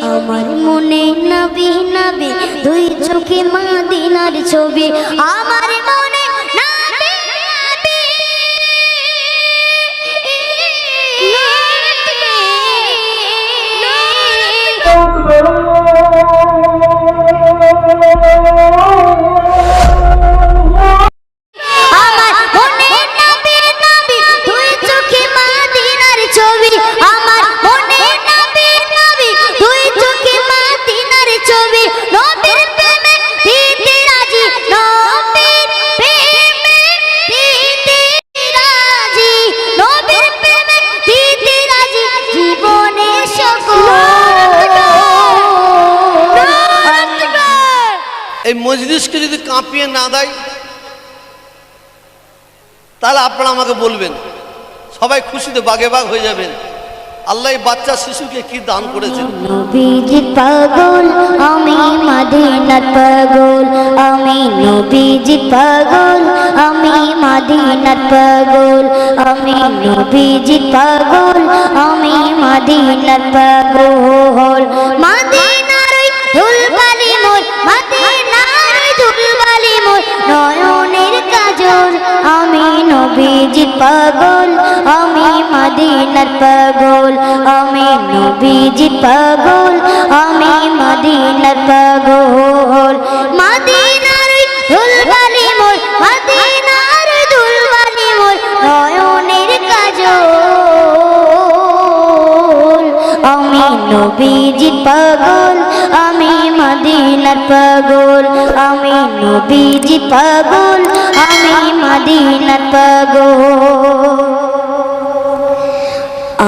আমার মনে নবী নবী দুই চোখে মদিনার ছবি আমার মনে নবী এই মজলিসকে যদি কাঁপিয়ে না দেয় তাহলে আপনারা আমাকে বলবেন, সবাই খুশিতে বাগে বাগ হয়ে যাবেন। আল্লাহ বাচ্চা শিশুকে কি দান করেছেন। নবীজি পাগল আমি মদিনার পাগল, আমি নবীজি পাগল আমি মদিনার পাগল, আমি নবীজি পাগল আমি মদিনার পাগল। মদিনার ধুলবালি মোর, মদিনার ধুলবালি মোর নয়নের কাজল, আমি নবীজি পাগল আমি মদিনার পাগল, আমি নবীজি পাগল আমি মদিনার পাগল। মদিনার ধুলবালি মোর, মদিনার ধুলবালি মোর নয়নের কাজল, আমি নবীজি পাগল আমি মদিনার পাগল, আমি নবীজি পাগল আমি মদিনার পাগল।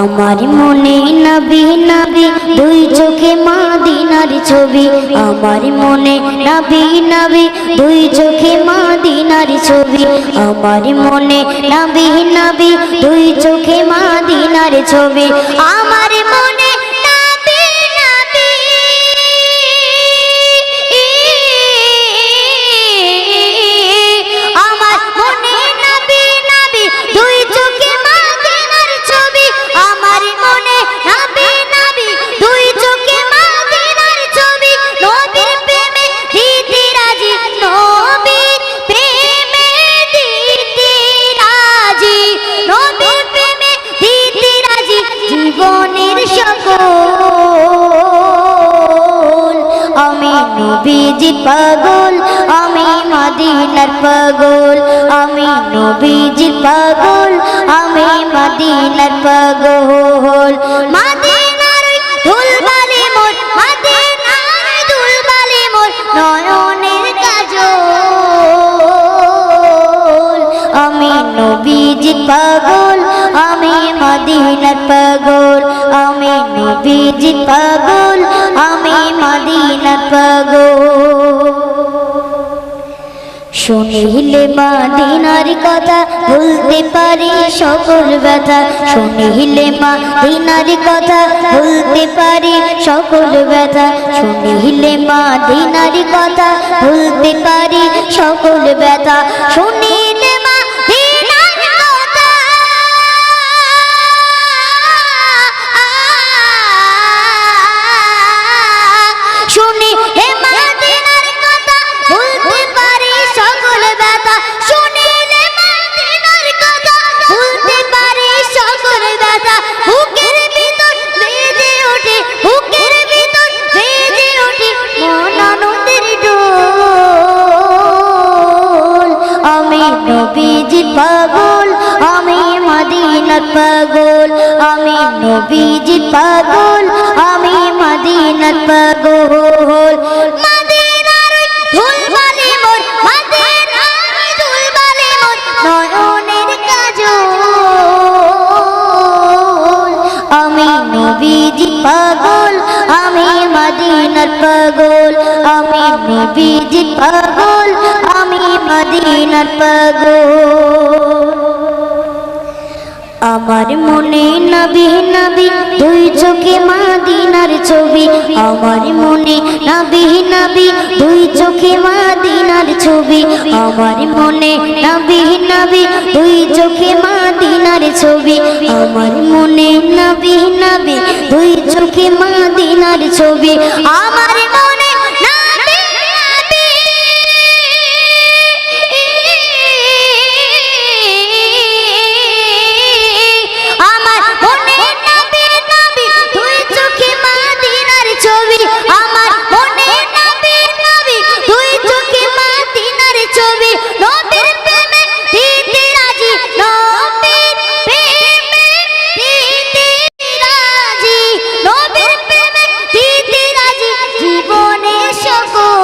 আমার মনে নবী নবী দুই চোখে মদিনার ছবি, আমার মনে নবী নবী দুই চোখে মদিনার ছবি, আমার মনে নবী নবী দুই চোখে মদিনার ছবি, আমার মনে নবী নবী আমার মনে নবী নবী দুই চোখে মদিনার ছবি, আমার মনে নবী নবী দুই চোখে মদিনার ছবি, নবীর প্রেমে দিতে রাজি, নবীর প্রেমে দিতে রাজি, নবীর প্রেমে দিতে রাজি জীবনের সকল, আমি নবীজি পাগল আমি মদিনার পাগল, আমি নবীজি পাগল আমি মদিনার পাগল। মদিনার ধুলবালি মোর, মদিনার ধুলবালি মোর নয়নের কাজল, আমি নবীজি পাগল আমি মদিনার পাগল, আমি নবীজি পাগল আমি মদিনার পাগল। শুনিলে মদিনার কথা ভুলতে পারি সকল ব্যথা, শুনিলে মদিনার কথা ভুলতে পারি সকল ব্যথা, শুনিলে মদিনার কথা ভুলতে পারি সকল ব্যথা, শুনিলে মদিনার কথা শুনিলে মদিনার কথা ভুলতে পারি সকল ব্যথা, শুনিলে মদিনার কথা ভুলতে পারি সকল ব্যথা, বুকের ভিতর বেজে ওঠে, বুকের ভিতর বেজে ওঠে মন আনন্দের ডোল, আমি নবীজি পাগল আমি মদিনার পাগল, আমি নবীজি পাগল আমি মদিনার পাগল। মদিনার ধুলবালি মোর, মদিনার ধুলবালি মোর নয়নের কাজল, আমি নবীজি পাগল আমি মদিনার পাগল, আমি নবীজি পাগল আমি মদিনার পাগল। আমার মনে নবী নবী দুই চোখে মদিনার ছবি আমার মনে নবী নবী দুই চোখে মদিনার ছবি আমার মনে নবী নবী দুই চোখে মদিনার ছবি আমার মনে নবী নবী দুই চোখে মদিনার ছবি আমার মনে নবী নবী আমার মনে নবী নবী দুই চোখে মদিনার ছবি আমার মনে নবী নবী দুই চোখে মদিনার ছবি নবীর প্রেমে দিতে রাজি নবীর প্রেমে দিতে রাজি নবীর প্রেমে দিতে রাজি জীবনে সকল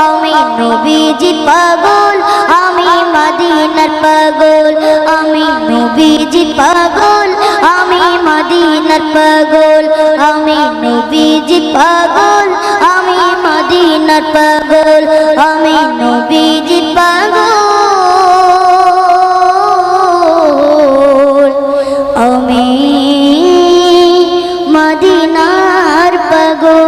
আমি নবীজি পাগল আমি মদিনার পাগল আমি নবীজি পাগল আমি মদিনার পাগল আমি নবীজি পাগল আমি মদিনার পাগল আমি নবীজি পাগল আমি মদিনার পাগল।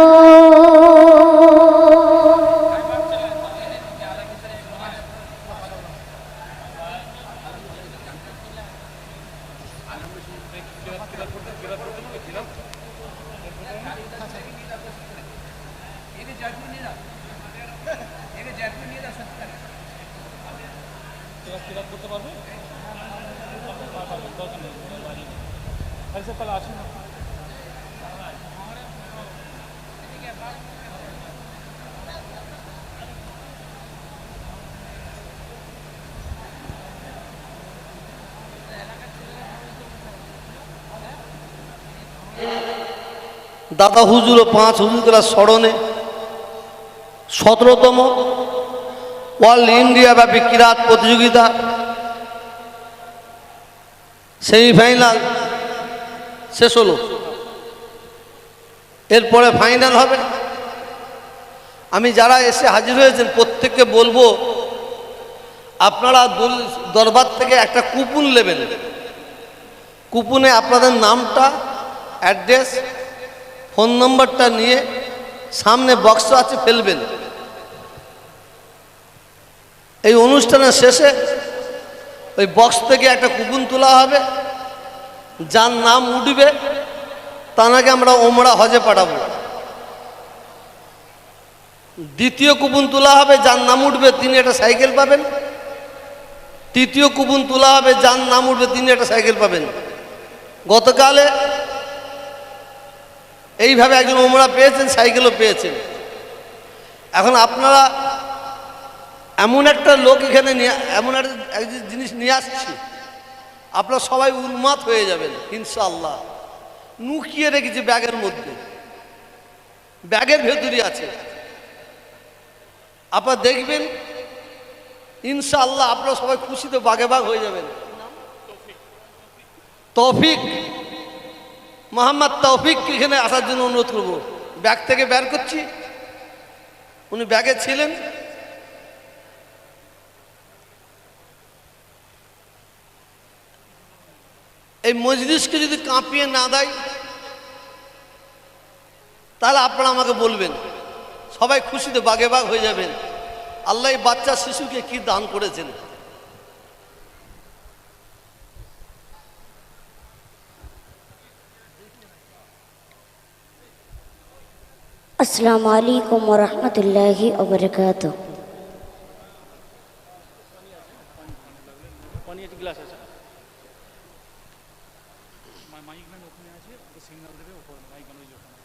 দাদা হুজুর ও 5 হুজুররা স্মরণে 17তম ওয়ার্ল্ড ইন্ডিয়া ব্যাপী কিরাত প্রতিযোগিতা সেমিফাইনাল শেষ হলো। এরপরে ফাইনাল হবে। আমি যারা এসে হাজির হয়েছেন প্রত্যেককে বলবো আপনারা দরবার থেকে একটা কুপন নেবেন। কুপনে আপনাদের নামটা, অ্যাড্রেস, ফোন নম্বরটা নিয়ে সামনে বক্স আছে ফেলবেন। এই অনুষ্ঠানের শেষে ওই বক্স থেকে একটা কুপন তোলা হবে। যার নাম উঠবে তাকে আমরা ওমরা হজে পাঠাবো। দ্বিতীয় কুপন তোলা হবে, যার নাম উঠবে তিনি একটা সাইকেল পাবেন। তৃতীয় কুপন তোলা হবে, যার নাম উঠবে তিনি একটা সাইকেল পাবেন। গতকালে এইভাবে একজন ওমরা পেয়েছেন, সাইকেলও পেয়েছেন। এখন আপনারা এমন একটা লোক এখানে এমন একটা জিনিস নিয়ে আসছি, আপনারা সবাই উন্মাদ হয়ে যাবেন ইনশাআল্লাহ। লুকিয়ে রেখেছি ব্যাগের মধ্যে, ব্যাগের ভেতরই আছে। আপনারা দেখবেন ইনশাআল্লাহ আপনারা সবাই খুশিতে বাগে বাগ হয়ে যাবেন। তৌফিক, মোহাম্মদ তৌফিককে এখানে আসার জন্য অনুরোধ করব। ব্যাগ থেকে বের করছি, উনি ব্যাগে ছিলেন। এই মজলিসকে যদি কাঁপিয়ে না দেয় তাহলে আপনারা আমাকে বলবেন। সবাই খুশিতে বাগে বাগ হয়ে যাবেন। আল্লাহ এই বাচ্চা শিশুকে কি দান করেছেন। আসসালামু আলাইকুম ওয়া রাহমাতুল্লাহি ওয়া বারাকাতুহু। মাইক ম্যান ওখানে আছে, সিগন্যাল দেবে, ওপর মাইক ম্যান ওই যে ওখানে।